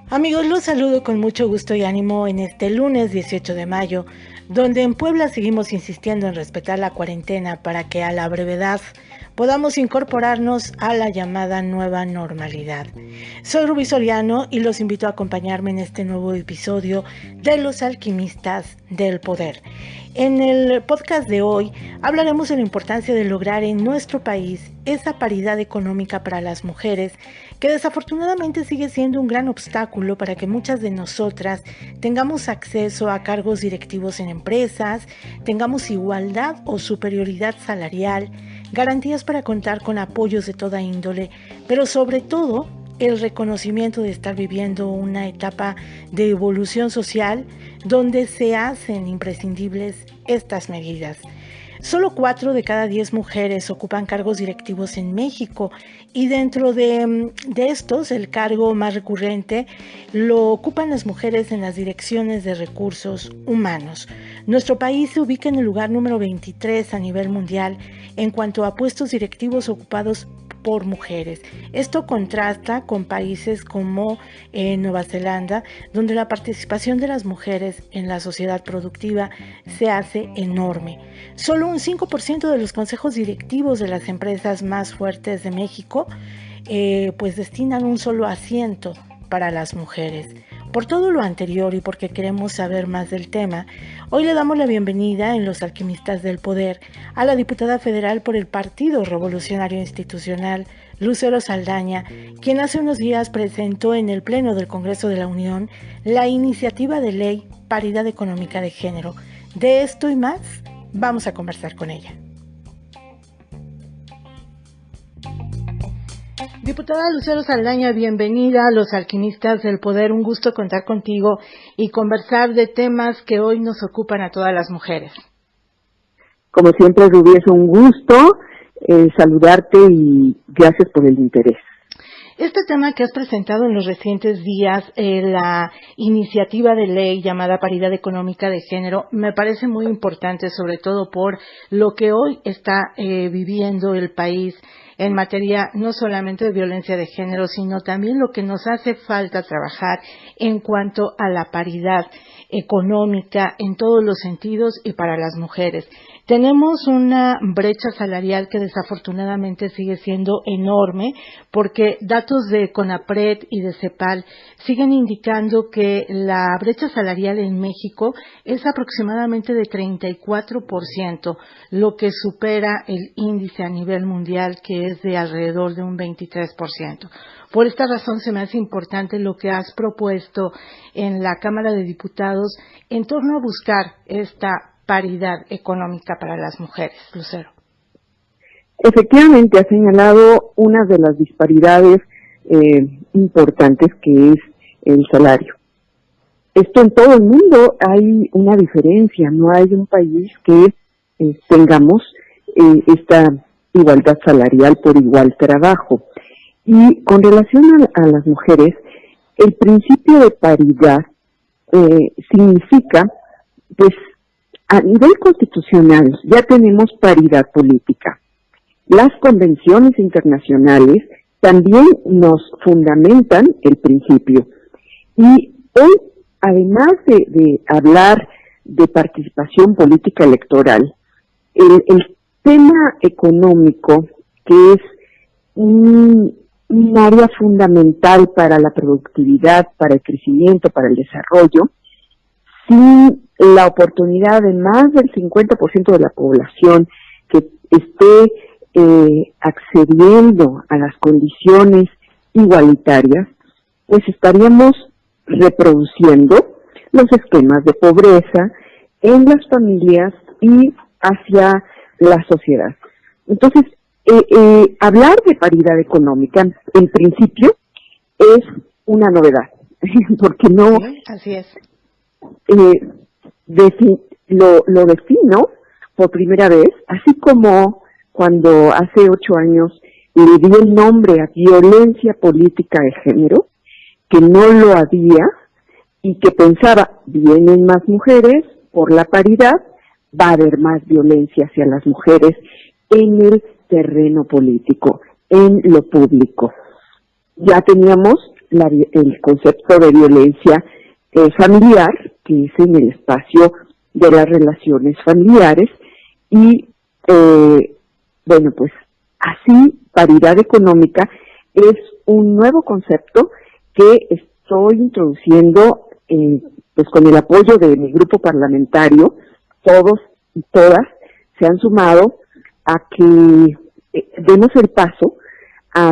Amigos, los saludo con mucho gusto y ánimo en este lunes 18 de mayo, donde en Puebla seguimos insistiendo en respetar la cuarentena para que a la brevedad podamos incorporarnos a la llamada nueva normalidad. Soy Rubí Soriano y los invito a acompañarme en este nuevo episodio de Los Alquimistas del Poder. En el podcast de hoy hablaremos de la importancia de lograr en nuestro país esa paridad económica para las mujeres, que desafortunadamente sigue siendo un gran obstáculo para que muchas de nosotras tengamos acceso a cargos directivos en empresas, tengamos igualdad o superioridad salarial, garantías para contar con apoyos de toda índole, pero sobre todo el reconocimiento de estar viviendo una etapa de evolución social donde se hacen imprescindibles estas medidas. Solo 4 de cada 10 mujeres ocupan cargos directivos en México y dentro de estos el cargo más recurrente lo ocupan las mujeres en las direcciones de recursos humanos. Nuestro país se ubica en el lugar número 23 a nivel mundial en cuanto a puestos directivos ocupados por mujeres. Esto contrasta con países como Nueva Zelanda, donde la participación de las mujeres en la sociedad productiva se hace enorme. Solo un 5% de los consejos directivos de las empresas más fuertes de México pues destinan un solo asiento para las mujeres. Por todo lo anterior y porque queremos saber más del tema, hoy le damos la bienvenida en Los Alquimistas del Poder a la diputada federal por el Partido Revolucionario Institucional, Lucero Saldaña, quien hace unos días presentó en el Pleno del Congreso de la Unión la iniciativa de ley Paridad Económica de Género. De esto y más, vamos a conversar con ella. Diputada Lucero Saldaña, bienvenida a Los Alquimistas del Poder. Un gusto contar contigo y conversar de temas que hoy nos ocupan a todas las mujeres. Como siempre, Rubí, es un gusto saludarte y gracias por el interés. Este tema que has presentado en los recientes días, la iniciativa de ley llamada Paridad Económica de Género, me parece muy importante, sobre todo por lo que hoy está viviendo el país en materia no solamente de violencia de género, sino también lo que nos hace falta trabajar en cuanto a la paridad económica en todos los sentidos y para las mujeres. Tenemos una brecha salarial que desafortunadamente sigue siendo enorme porque datos de CONAPRED y de CEPAL siguen indicando que la brecha salarial en México es aproximadamente de 34%, lo que supera el índice a nivel mundial que es de alrededor de un 23%. Por esta razón se me hace importante lo que has propuesto en la Cámara de Diputados en torno a buscar esta paridad económica para las mujeres. Lucero. Efectivamente, ha señalado una de las disparidades importantes que es el salario. Esto en todo el mundo hay una diferencia, no hay un país que tengamos esta igualdad salarial por igual trabajo. Y con relación a las mujeres, el principio de paridad significa, pues, a nivel constitucional ya tenemos paridad política. Las convenciones internacionales también nos fundamentan el principio. Y hoy, además de hablar de participación política electoral, el tema económico, que es un área fundamental para la productividad, para el crecimiento, para el desarrollo, sin la oportunidad de más del 50% de la población que esté accediendo a las condiciones igualitarias, pues estaríamos reproduciendo los esquemas de pobreza en las familias y hacia la sociedad. Entonces, hablar de paridad económica, en principio, es una novedad, porque no... Sí, así es. Lo defino por primera vez, así como cuando hace 8 años le di el nombre a violencia política de género, que no lo había y que pensaba, vienen más mujeres por la paridad, va a haber más violencia hacia las mujeres en el terreno político, en lo público. Ya teníamos el concepto de violencia familiar, que es en el espacio de las relaciones familiares, y bueno, pues así, paridad económica es un nuevo concepto que estoy introduciendo pues con el apoyo de mi grupo parlamentario. Todos y todas se han sumado a que demos el paso a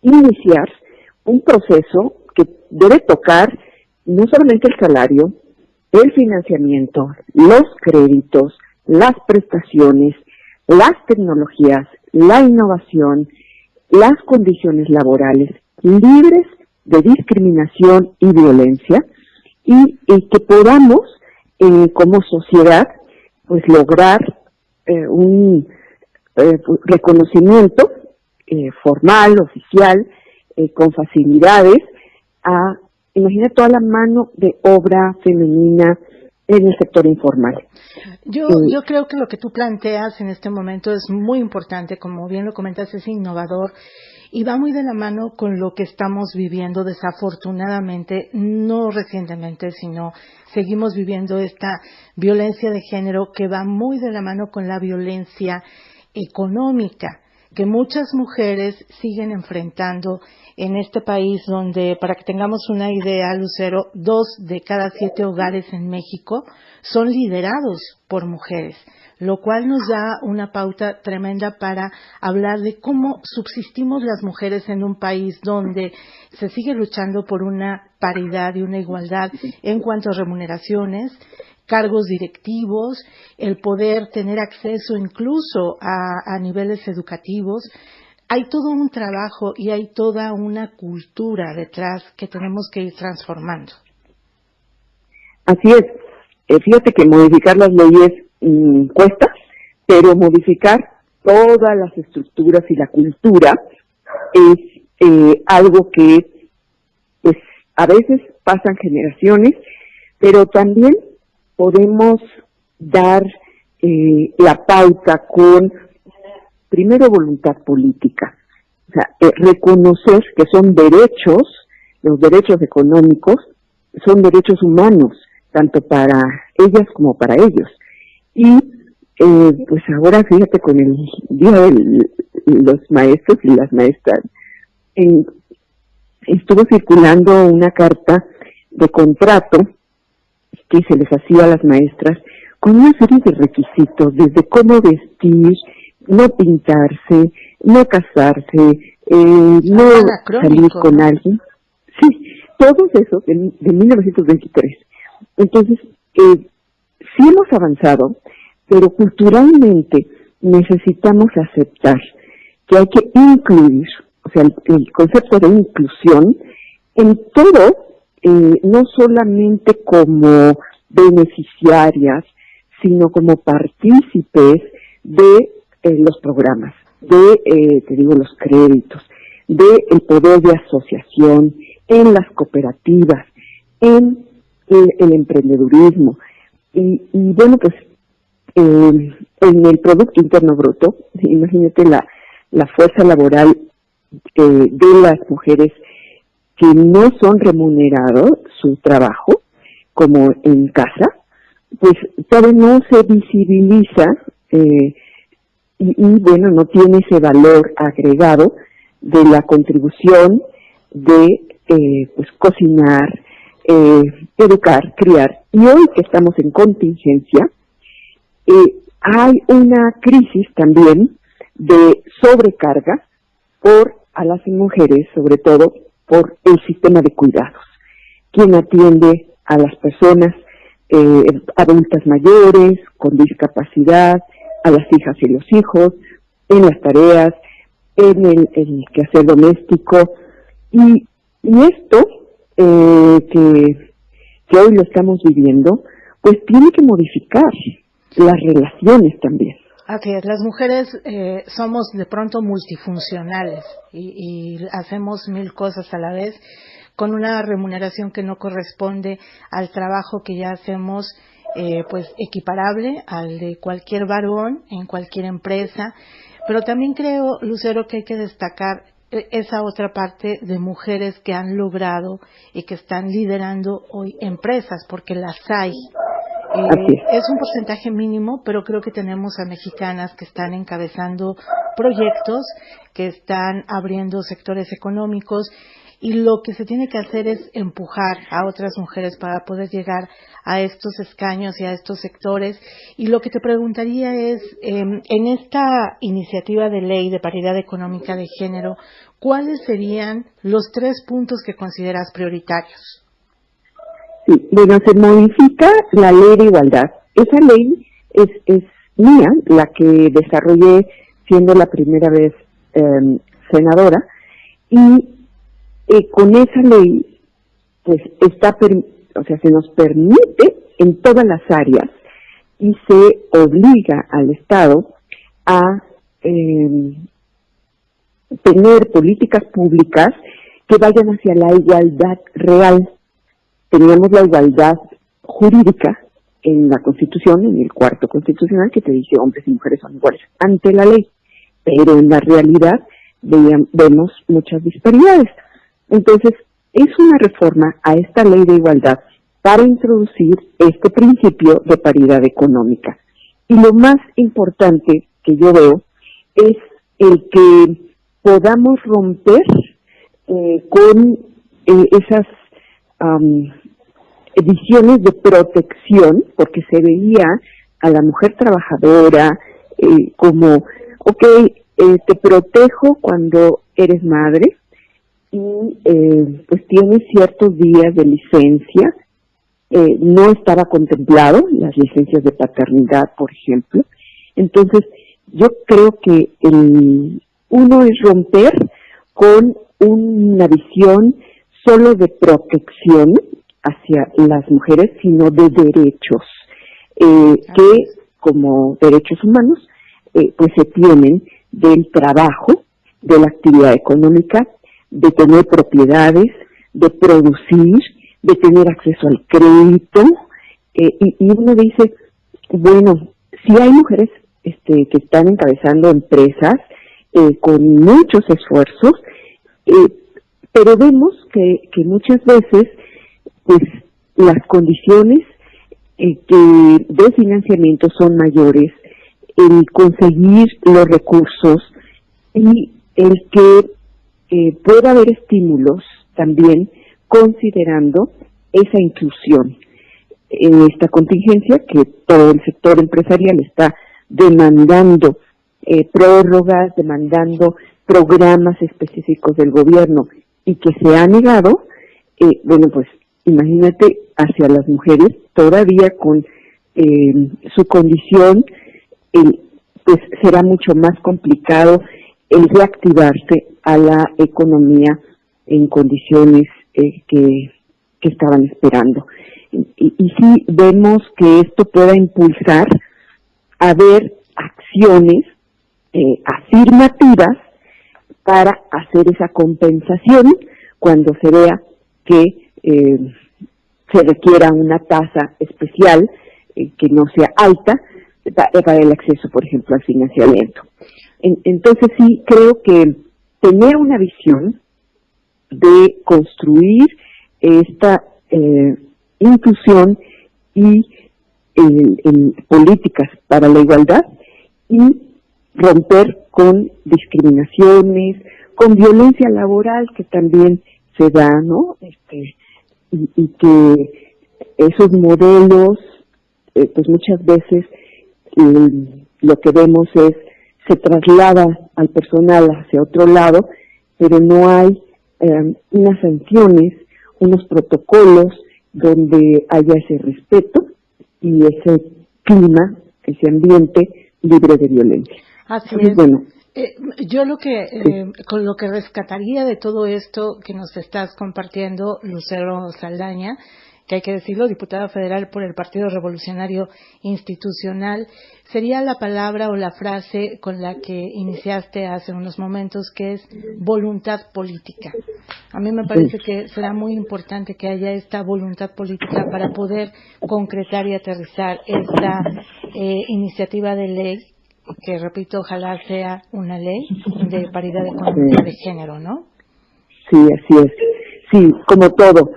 iniciar un proceso que debe tocar no solamente el salario, el financiamiento, los créditos, las prestaciones, las tecnologías, la innovación, las condiciones laborales libres de discriminación y violencia, y que podamos como sociedad pues lograr un reconocimiento formal, oficial, con facilidades imagina toda la mano de obra femenina en el sector informal. Yo creo que lo que tú planteas en este momento es muy importante, como bien lo comentas, es innovador y va muy de la mano con lo que estamos viviendo desafortunadamente, no recientemente, sino seguimos viviendo esta violencia de género que va muy de la mano con la violencia económica que muchas mujeres siguen enfrentando en este país donde, para que tengamos una idea, Lucero, 2 de cada 7 hogares en México son liderados por mujeres, lo cual nos da una pauta tremenda para hablar de cómo subsistimos las mujeres en un país donde se sigue luchando por una paridad y una igualdad en cuanto a remuneraciones, cargos directivos, el poder tener acceso incluso a niveles educativos. Hay todo un trabajo y hay toda una cultura detrás que tenemos que ir transformando. Así es. Fíjate que modificar las leyes cuesta, pero modificar todas las estructuras y la cultura es algo que pues a veces pasan generaciones, pero también podemos dar la pauta con, primero, voluntad política. O sea, reconocer que son derechos, los derechos económicos, son derechos humanos, tanto para ellas como para ellos. Y pues ahora, fíjate, con el Día de los Maestros y las Maestras, estuvo circulando una carta de contrato que se les hacía a las maestras con una serie de requisitos, desde cómo vestir, no pintarse, no casarse, no salir con alguien. Sí, todos esos de 1923. Entonces, sí hemos avanzado, pero culturalmente necesitamos aceptar que hay que incluir, o sea, el concepto de inclusión en todo, no solamente como beneficiarias, sino como partícipes de los programas, de, te digo, los créditos, de el poder de asociación, en las cooperativas, en el emprendedurismo. Y bueno, pues en el Producto Interno Bruto, imagínate la fuerza laboral de las mujeres que no son remunerados su trabajo, como en casa, pues todavía no se visibiliza y bueno, no tiene ese valor agregado de la contribución de pues cocinar, educar, criar. Y hoy que estamos en contingencia, hay una crisis también de sobrecarga a las mujeres, sobre todo por el sistema de cuidados, quien atiende a las personas adultas mayores, con discapacidad, a las hijas y los hijos, en las tareas, en el quehacer doméstico, y esto que hoy lo estamos viviendo, pues tiene que modificar las relaciones también. Así es, las mujeres somos de pronto multifuncionales y hacemos 1000 cosas a la vez con una remuneración que no corresponde al trabajo que ya hacemos, pues equiparable al de cualquier varón en cualquier empresa. Pero también creo, Lucero, que hay que destacar esa otra parte de mujeres que han logrado y que están liderando hoy empresas, porque las hay. Es un porcentaje mínimo, pero creo que tenemos a mexicanas que están encabezando proyectos, que están abriendo sectores económicos, y lo que se tiene que hacer es empujar a otras mujeres para poder llegar a estos escaños y a estos sectores. Y lo que te preguntaría es, en esta iniciativa de ley de paridad económica de género, ¿cuáles serían los 3 puntos que consideras prioritarios? Sí, bueno, se modifica la ley de igualdad. Esa ley es mía, la que desarrollé siendo la primera vez senadora, y con esa ley, pues se nos permite en todas las áreas y se obliga al Estado a tener políticas públicas que vayan hacia la igualdad real. Teníamos la igualdad jurídica en la Constitución, en el cuarto constitucional, que te dice hombres y mujeres son iguales ante la ley, pero en la realidad vemos muchas disparidades. Entonces, es una reforma a esta ley de igualdad para introducir este principio de paridad económica. Y lo más importante que yo veo es el que podamos romper con esas visiones de protección, porque se veía a la mujer trabajadora como, te protejo cuando eres madre, y pues tienes ciertos días de licencia. No estaba contemplado las licencias de paternidad, por ejemplo. Entonces, yo creo que uno es romper con una visión solo de protección hacia las mujeres, sino de derechos, que como derechos humanos, pues se tienen del trabajo, de la actividad económica, de tener propiedades, de producir, de tener acceso al crédito, y uno dice, bueno, sí hay mujeres que están encabezando empresas con muchos esfuerzos, pero vemos que muchas veces pues las condiciones de financiamiento son mayores, el conseguir los recursos y el que pueda haber estímulos también considerando esa inclusión en esta contingencia que todo el sector empresarial está demandando prórrogas, demandando programas específicos del gobierno y que se ha negado. Bueno, pues imagínate hacia las mujeres todavía con su condición, pues será mucho más complicado el reactivarse a la economía en condiciones que estaban esperando. Y sí vemos que esto pueda impulsar a ver acciones afirmativas para hacer esa compensación cuando se vea que se requiera una tasa especial que no sea alta para el acceso, por ejemplo, al financiamiento. Entonces sí creo que tener una visión de construir esta inclusión y en políticas para la igualdad y romper con discriminaciones, con violencia laboral que también se da, ¿no? Y que esos modelos, pues muchas veces lo que vemos es se traslada al personal hacia otro lado, pero no hay unas sanciones, unos protocolos donde haya ese respeto y ese clima, ese ambiente libre de violencia. Así es. Bueno, yo con lo que rescataría de todo esto que nos estás compartiendo, Lucero Saldaña, que hay que decirlo, diputada federal por el Partido Revolucionario Institucional, sería la palabra o la frase con la que iniciaste hace unos momentos, que es voluntad política. A mí me parece que será muy importante que haya esta voluntad política para poder concretar y aterrizar esta iniciativa de ley que repito, ojalá sea una ley de paridad económica de género, ¿no? Sí, así es. Sí, como todo.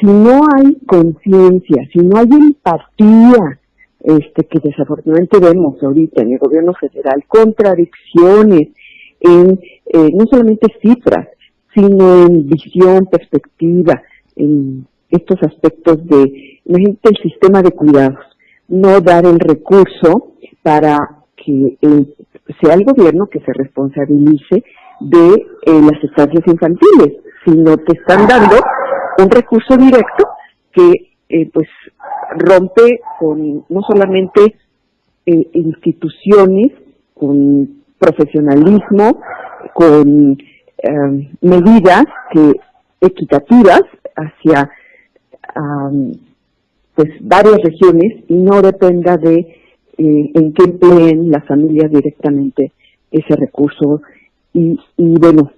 Si no hay conciencia, si no hay empatía, que desafortunadamente vemos ahorita en el gobierno federal, contradicciones en no solamente cifras, sino en visión, perspectiva, en estos aspectos de, imagínate, el sistema de cuidados, no dar el recurso para que sea el gobierno que se responsabilice de las estancias infantiles, sino te están dando un recurso directo que pues rompe con no solamente instituciones, con profesionalismo, con medidas equitativas hacia pues varias regiones y no dependa de en qué empleen las familias directamente ese recurso. Y bueno,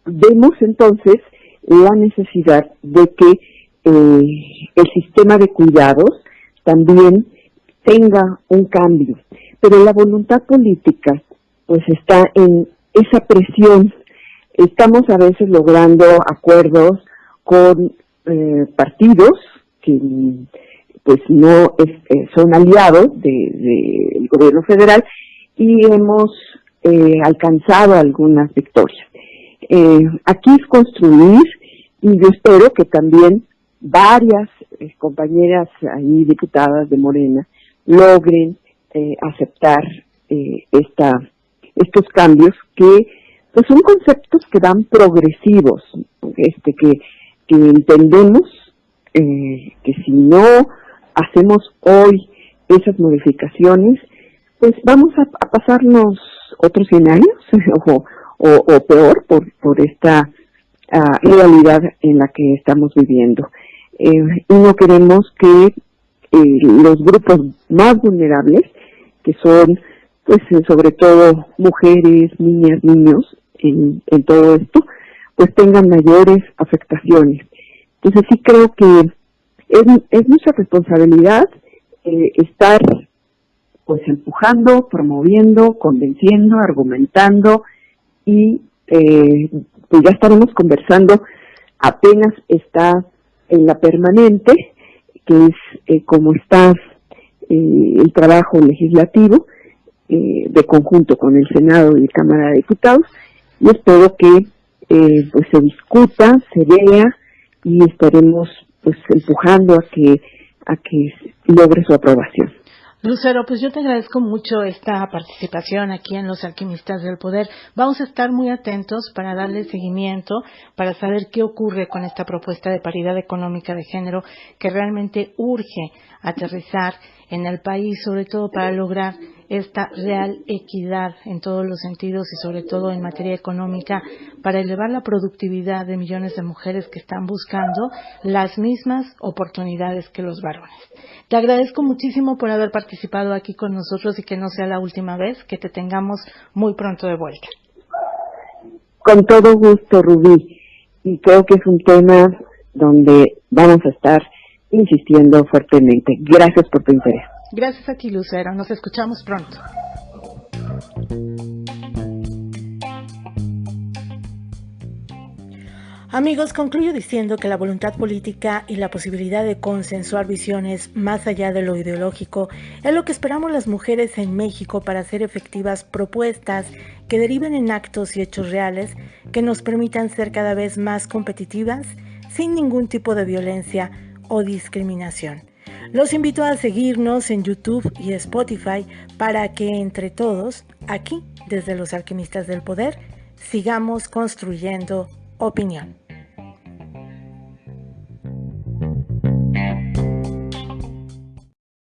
vemos entonces la necesidad de que el sistema de cuidados también tenga un cambio, pero la voluntad política pues está en esa presión. Estamos a veces logrando acuerdos con partidos que pues no son aliados del gobierno federal y hemos alcanzado algunas victorias. Aquí es construir, y yo espero que también varias compañeras ahí, diputadas de Morena, logren aceptar estos cambios que pues son conceptos que van progresivos, que entendemos que si no hacemos hoy esas modificaciones, pues vamos a pasarnos otros 100 años o peor por esta realidad en la que estamos viviendo. Y no queremos que los grupos más vulnerables, que son pues sobre todo mujeres, niñas, niños, en todo esto, pues tengan mayores afectaciones. Entonces sí creo que es nuestra responsabilidad estar pues empujando, promoviendo, convenciendo, argumentando y pues ya estaremos conversando, apenas está en la permanente, que es como está el trabajo legislativo de conjunto con el Senado y Cámara de Diputados, y espero que pues se discuta, se vea y estaremos pues empujando a que logre su aprobación. Lucero, pues yo te agradezco mucho esta participación aquí en Los Alquimistas del Poder. Vamos a estar muy atentos para darle seguimiento, para saber qué ocurre con esta propuesta de paridad económica de género que realmente urge aterrizar en el país, sobre todo para lograr esta real equidad en todos los sentidos y sobre todo en materia económica, para elevar la productividad de millones de mujeres que están buscando las mismas oportunidades que los varones. Te agradezco muchísimo por haber participado aquí con nosotros y que no sea la última vez, que te tengamos muy pronto de vuelta. Con todo gusto, Rubí, y creo que es un tema donde vamos a estar insistiendo fuertemente. Gracias por tu interés. Gracias a ti, Lucero. Nos escuchamos pronto. Amigos, concluyo diciendo que la voluntad política y la posibilidad de consensuar visiones más allá de lo ideológico es lo que esperamos las mujeres en México para hacer efectivas propuestas que deriven en actos y hechos reales que nos permitan ser cada vez más competitivas sin ningún tipo de violencia o discriminación. Los invito a seguirnos en YouTube y Spotify para que entre todos, aquí desde Los Alquimistas del Poder, sigamos construyendo opinión.